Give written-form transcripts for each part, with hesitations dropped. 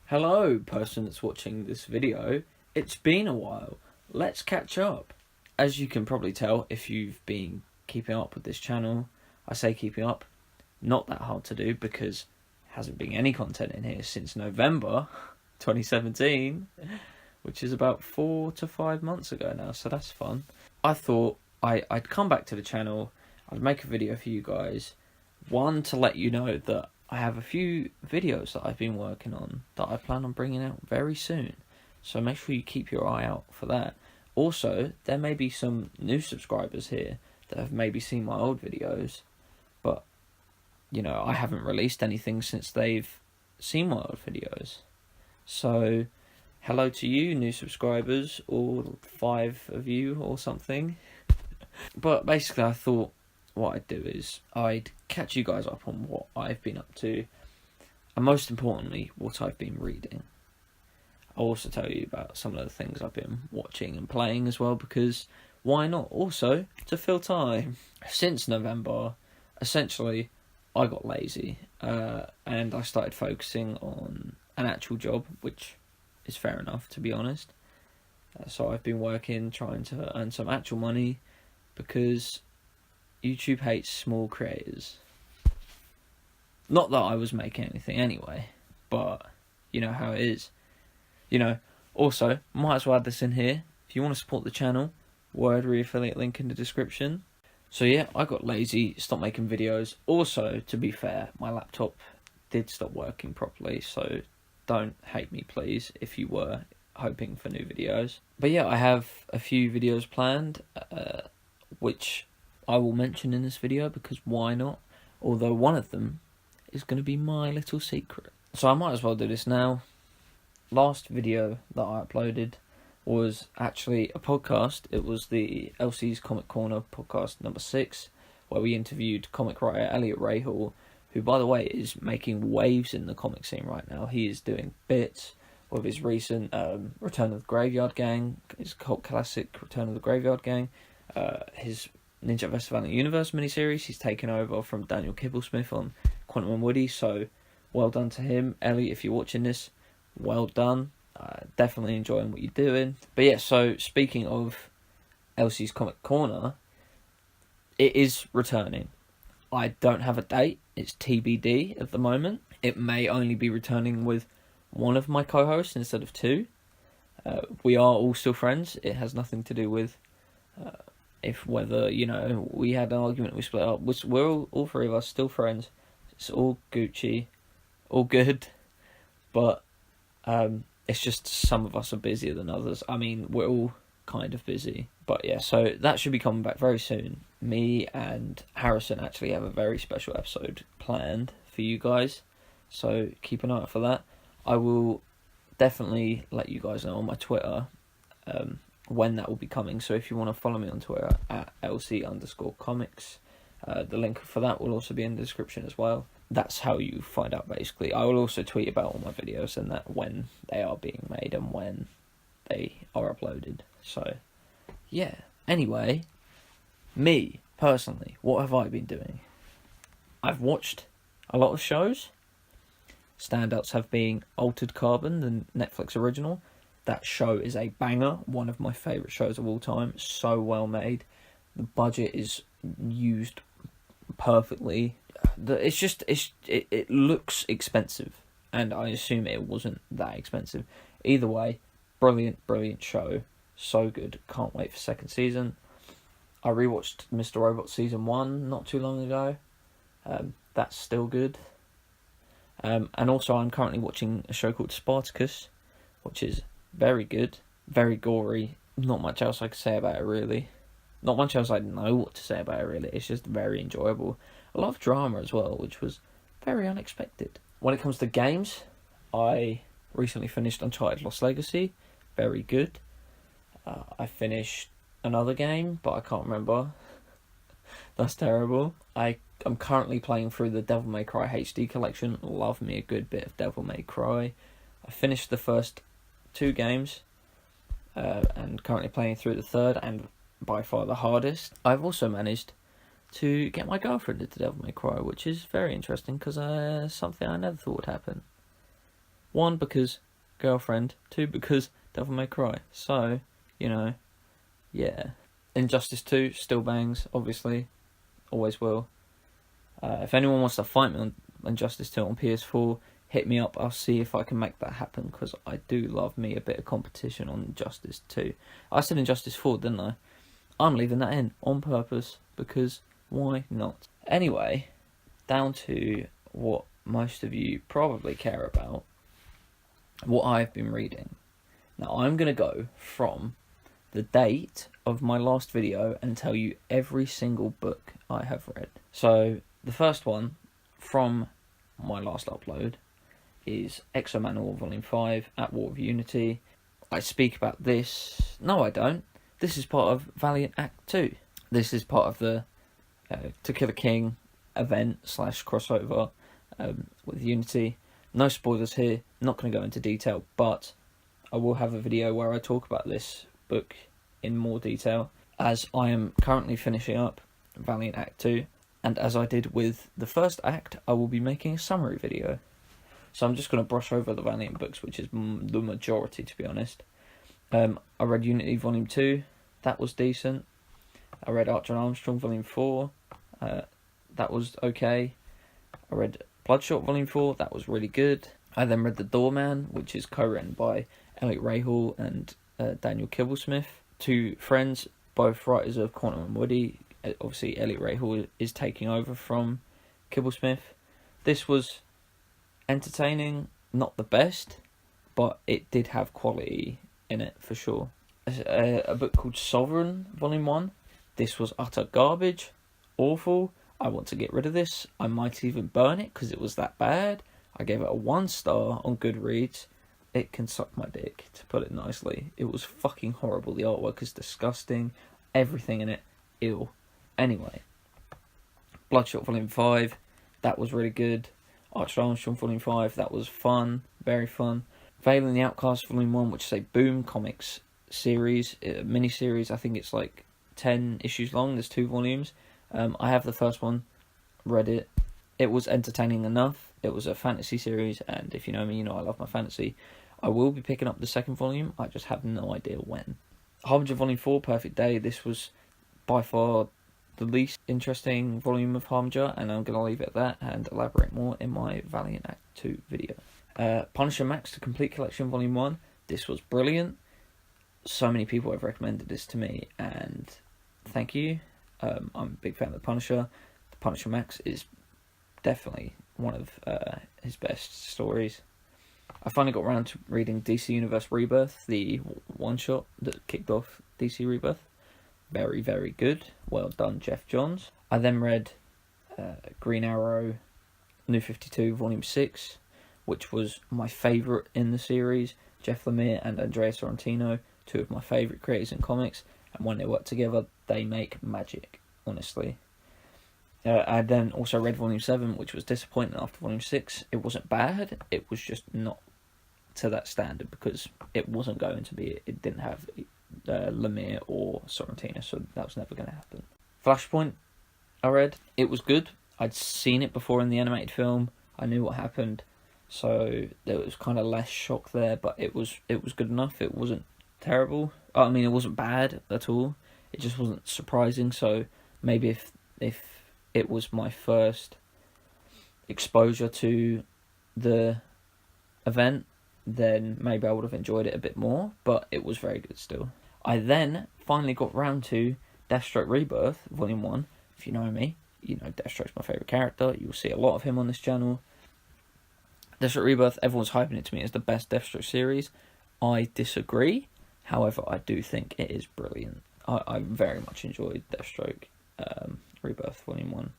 Hello, person that's watching this video. It's been a while. Let's catch up. As you can probably tell, if you've been keeping up with this channel, I say keeping up, not that hard to do because there hasn't been any content in here since November 2017, which is about 4 to 5 months ago now, so that's fun. I thought I'd come back to the channel, I'd make a video for you guys, one to let you know that I have a few videos that I've been working on that I plan on bringing out very soon. So make sure you keep your eye out for that. Also, there may be some new subscribers here that have maybe seen my old videos, but, you know, I haven't released anything since they've seen my old videos. So, hello to you, new subscribers, all 5 of you or something. But basically, I thought what I'd do is I'd catch you guys up on what I've been up to, and most importantly, what I've been reading. I'll also tell you about some of the things I've been watching and playing as well, because why not? Also, to fill time. Since November, essentially, I got lazy, and I started focusing on an actual job, which is fair enough, to be honest. So I've been working, trying to earn some actual money, because YouTube hates small creators. Not that I was making anything anyway, but you know how it is. You know, also, might as well add this in here. If you want to support the channel, Wordry affiliate link in the description. So yeah, I got lazy, stopped making videos. Also, to be fair, my laptop did stop working properly, so don't hate me please if you were hoping for new videos. But yeah, I have a few videos planned, which I will mention in this video because why not? Although one of them is going to be my little secret. So I might as well do this now. Last video that I uploaded was actually a podcast. It was the Elsies Comic Corner podcast number 6, where we interviewed comic writer Elliot Rahal, who by the way is making waves in the comic scene right now. He is doing bits with his recent Return of the Graveyard Gang, his cult classic Return of the Graveyard Gang, his Ninja vs. Valiant Universe miniseries. He's taken over from Daniel Kibblesmith on Quantum and Woody, so well done to him. Ellie, if you're watching this, well done. Definitely enjoying what you're doing. But yeah, so speaking of Elsie's Comic Corner, it is returning. I don't have a date, it's TBD at the moment. It may only be returning with one of my co-hosts instead of 2. We are all still friends. It has nothing to do with if whether, you know, we had an argument, we split up. We're all 3 of us still friends. It's all Gucci, all good, but it's just some of us are busier than others. I mean, we're all kind of busy, but yeah, so that should be coming back very soon. Me and Harrison actually have a very special episode planned for you guys, so keep an eye out for that. I will definitely let you guys know on my Twitter when that will be coming, so if you want to follow me on Twitter at LC_comics, the link for that will also be in the description as well. That's how you find out basically. I will also tweet about all my videos and that when they are being made and when they are uploaded. So yeah, anyway, me personally, what have I been doing? I've watched a lot of shows. Standouts have been Altered Carbon, the Netflix original. That show is a banger, one of my favourite shows of all time. So well made. The budget is used perfectly. It looks expensive, and I assume it wasn't that expensive. Either way, brilliant show. So good. Can't wait for second season. I rewatched Mr. Robot season 1 not too long ago. That's still good. And also I'm currently watching a show called Spartacus, which is very good, very gory. Not much else I can say about it really. Not much else I know what to say about it really. It's just very enjoyable. A lot of drama as well, which was very unexpected. When it comes to games, I recently finished Uncharted Lost Legacy. Very good. I finished another game, but I can't remember. That's terrible. I'm currently playing through the Devil May Cry HD collection. Love me a good bit of Devil May Cry. I finished the first 2 games, and currently playing through the third, and by far the hardest. I've also managed to get my girlfriend into Devil May Cry, which is very interesting because something I never thought would happen. 1, because girlfriend. 2, because Devil May Cry. So, yeah. Injustice 2 still bangs, obviously. Always will. If anyone wants to fight me on Injustice 2 on PS4, hit me up. I'll see if I can make that happen, because I do love me a bit of competition on Injustice 2. I said Injustice 4, didn't I? I'm leaving that in on purpose, because why not? Anyway, down to what most of you probably care about, what I've been reading. Now, I'm going to go from the date of my last video and tell you every single book I have read. So, the first one from my last upload is Exo Manual Volume 5, At War with Unity. I speak about this... No, I don't. This is part of Valiant Act 2. This is part of the To Kill a King event / crossover with Unity. No spoilers here, not going to go into detail, but I will have a video where I talk about this book in more detail, as I am currently finishing up Valiant Act 2, and as I did with the first act, I will be making a summary video. So I'm just going to brush over the Valiant books, which is the majority, to be honest. I read Unity Volume 2, that was decent. I read Archer and Armstrong Volume 4, that was okay. I read Bloodshot Volume 4, that was really good. I then read The Doorman, which is co-written by Elliot Rahal and Daniel Kibblesmith, two friends, both writers of Quantum and Woody. Obviously, Elliot Rahal is taking over from Kibblesmith. This was entertaining, not the best, but it did have quality in it for sure. A book called Sovereign, Volume 1. This was utter garbage, awful. I want to get rid of this. I might even burn it because it was that bad. I gave it a 1 star on Goodreads. It can suck my dick, to put it nicely. It was fucking horrible. The artwork is disgusting. Everything in it, ill. Anyway, Bloodshot Volume 5, that was really good. Archer Armstrong Volume 5, that was fun, very fun. Vale and the Outcast Volume 1, which is a Boom Comics series, a mini-series. I think it's like 10 issues long, there's 2 volumes. I have the first one, read it. It was entertaining enough. It was a fantasy series, and if you know me, you know I love my fantasy. I will be picking up the second volume, I just have no idea when. Harbinger Volume 4, Perfect Day. This was by far the least interesting volume of Harbinger, and I'm going to leave it at that and elaborate more in my Valiant Act 2 video. Punisher Max, The Complete Collection Volume 1. This was brilliant. So many people have recommended this to me, and thank you. I'm a big fan of the Punisher. The Punisher Max is definitely one of his best stories. I finally got around to reading DC Universe Rebirth, the one-shot that kicked off DC Rebirth. Very, very good. Well done, Jeff Johns. I then read Green Arrow, New 52, Volume 6, which was my favourite in the series. Jeff Lemire and Andrea Sorrentino, two of my favourite creators in comics, and when they work together, they make magic, honestly. I then also read Volume 7, which was disappointing after Volume 6. It wasn't bad, it was just not to that standard, because it wasn't going to be. It didn't have Lemire or Sorrentino, so that was never going to happen. Flashpoint, I read. It was good. I'd seen it before in the animated film. I knew what happened, so there was kind of less shock there, but it was good enough. It wasn't terrible. I mean, it wasn't bad at all. It just wasn't surprising, so maybe if it was my first exposure to the event, then maybe I would have enjoyed it a bit more, but it was very good still. I then finally got round to Deathstroke Rebirth, Volume 1. If you know me, you know Deathstroke's my favourite character. You'll see a lot of him on this channel. Deathstroke Rebirth, everyone's hyping it to me as the best Deathstroke series. I disagree. However, I do think it is brilliant. I very much enjoyed Deathstroke Rebirth Volume 1.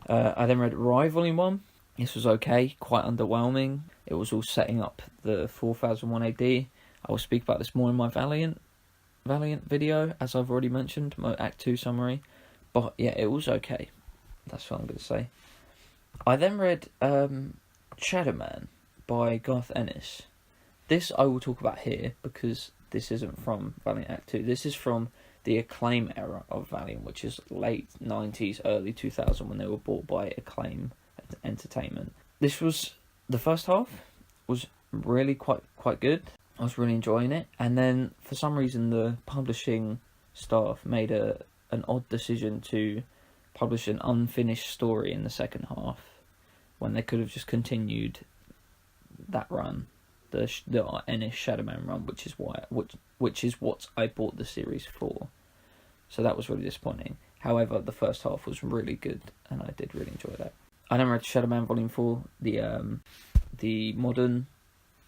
I then read Rai Volume 1. This was okay, quite underwhelming. It was all setting up the 4001 AD. I will speak about this more in my Valiant video, as I've already mentioned, my Act 2 summary. But yeah, it was okay. That's what I'm going to say. I then read Shadow Man by Garth Ennis. This I will talk about here, because this isn't from Valiant Act 2. This is from the Acclaim era of Valiant, which is late 90s, early 2000, when they were bought by Acclaim Entertainment. This was, the first half was really quite good. I was really enjoying it, and then for some reason the publishing staff made an odd decision to publish an unfinished story in the second half when they could have just continued that run, the Ennis Shadowman run, which is what I bought the series for. So that was really disappointing. However, the first half was really good, and I did really enjoy that. I then read Shadowman Volume 4, the modern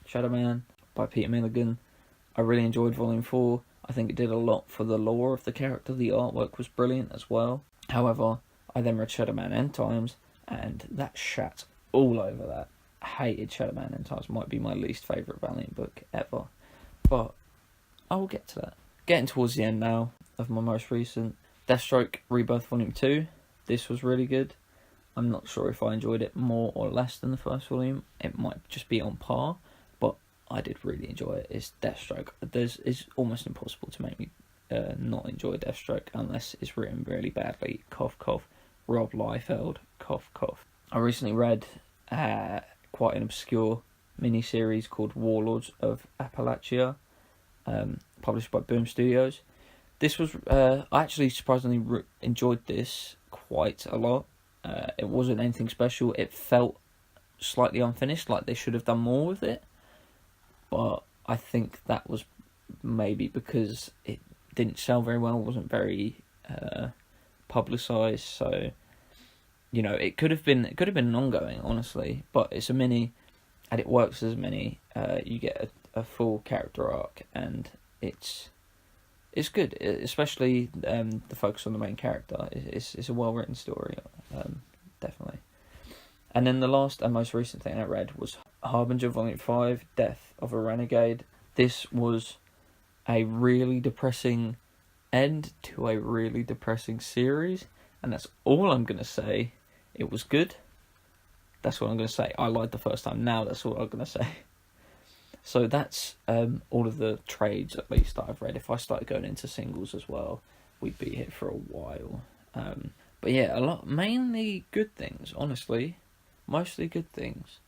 Shadowman by Peter Milligan. I really enjoyed Volume 4. I think it did a lot for the lore of the character. The artwork was brilliant as well. However, I then read Shadowman End Times, and that shat all over that. I hated Shadowman End Times. Might be my least favourite Valiant book ever. But I will get to that. Getting towards the end now of my most recent Deathstroke Rebirth Volume 2. This was really good. I'm not sure if I enjoyed it more or less than the first volume. It might just be on par, but I did really enjoy it. It's Deathstroke. It's almost impossible to make me not enjoy Deathstroke unless it's written really badly. Cough, cough. Rob Liefeld. Cough, cough. I recently read quite an obscure mini-series called Warlords of Appalachia, published by Boom Studios. This was, I actually surprisingly enjoyed this quite a lot. It wasn't anything special. It felt slightly unfinished, like they should have done more with it. But I think that was maybe because it didn't sell very well, wasn't very publicised. So, you know, it could have been an ongoing, honestly. But it's a mini, and it works as a mini. You get a full character arc, and it's good, especially the focus on the main character. It's a well written story, definitely. And then the last and most recent thing I read was Harbinger Volume 5, Death of a Renegade. This was a really depressing end to a really depressing series, and that's all I'm going to say. It was good. That's what I'm going to say. I lied the first time. Now that's all I'm going to say. So that's all of the trades, at least, that I've read. If I started going into singles as well, we'd be here for a while. But yeah, mainly good things, honestly. Mostly good things.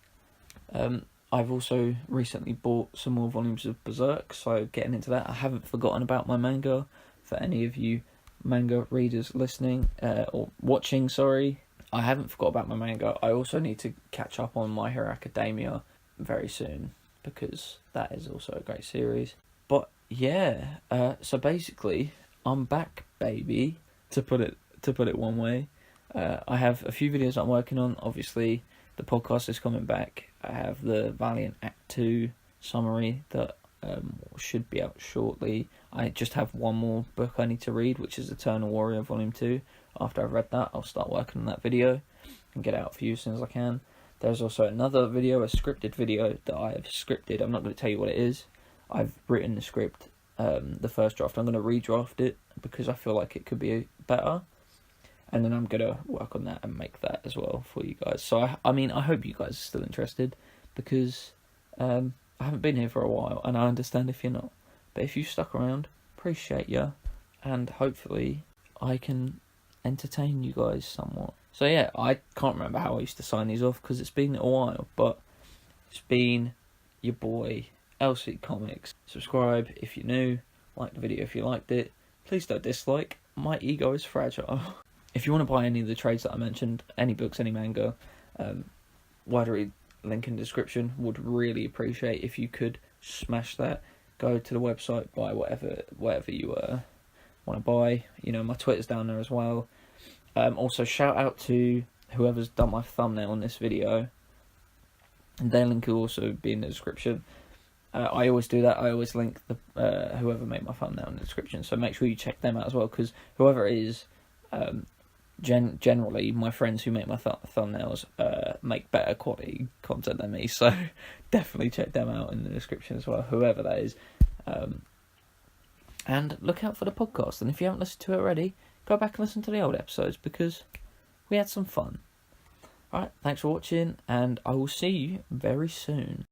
I've also recently bought some more volumes of Berserk, so getting into that. I haven't forgotten about my manga. For any of you manga readers listening, or watching, sorry. I haven't forgot about my manga. I also need to catch up on My Hero Academia very soon, because that is also a great series. But yeah, so basically, I'm back, baby, to put it one way. I have a few videos I'm working on. Obviously, the podcast is coming back. I have the Valiant Act 2 summary that should be out shortly. I just have one more book I need to read, which is Eternal Warrior Volume 2. After I've read that, I'll start working on that video and get it out for you as soon as I can. There's also another video, a scripted video that I have scripted. I'm not going to tell you what it is. I've written the script, the first draft. I'm going to redraft it because I feel like it could be better. And then I'm going to work on that and make that as well for you guys. So, I mean, I hope you guys are still interested, because I haven't been here for a while, and I understand if you're not. But if you stuck around, appreciate you, and hopefully I can entertain you guys somewhat. So yeah, I can't remember how I used to sign these off because it's been a while, but it's been your boy, Elsies Comics. Subscribe if you're new, like the video if you liked it. Please don't dislike, my ego is fragile. If you want to buy any of the trades that I mentioned, any books, any manga, wider link in the description, would really appreciate if you could smash that. Go to the website, buy whatever you want to buy. You know, my Twitter's down there as well. Also, shout out to whoever's done my thumbnail on this video. And their link will also be in the description. I always do that. I always link the whoever made my thumbnail in the description. So make sure you check them out as well, because whoever it is, generally my friends who make my thumbnails make better quality content than me. So definitely check them out in the description as well, whoever that is. And look out for the podcast. And if you haven't listened to it already, go back and listen to the old episodes, because we had some fun. Alright, thanks for watching, and I will see you very soon.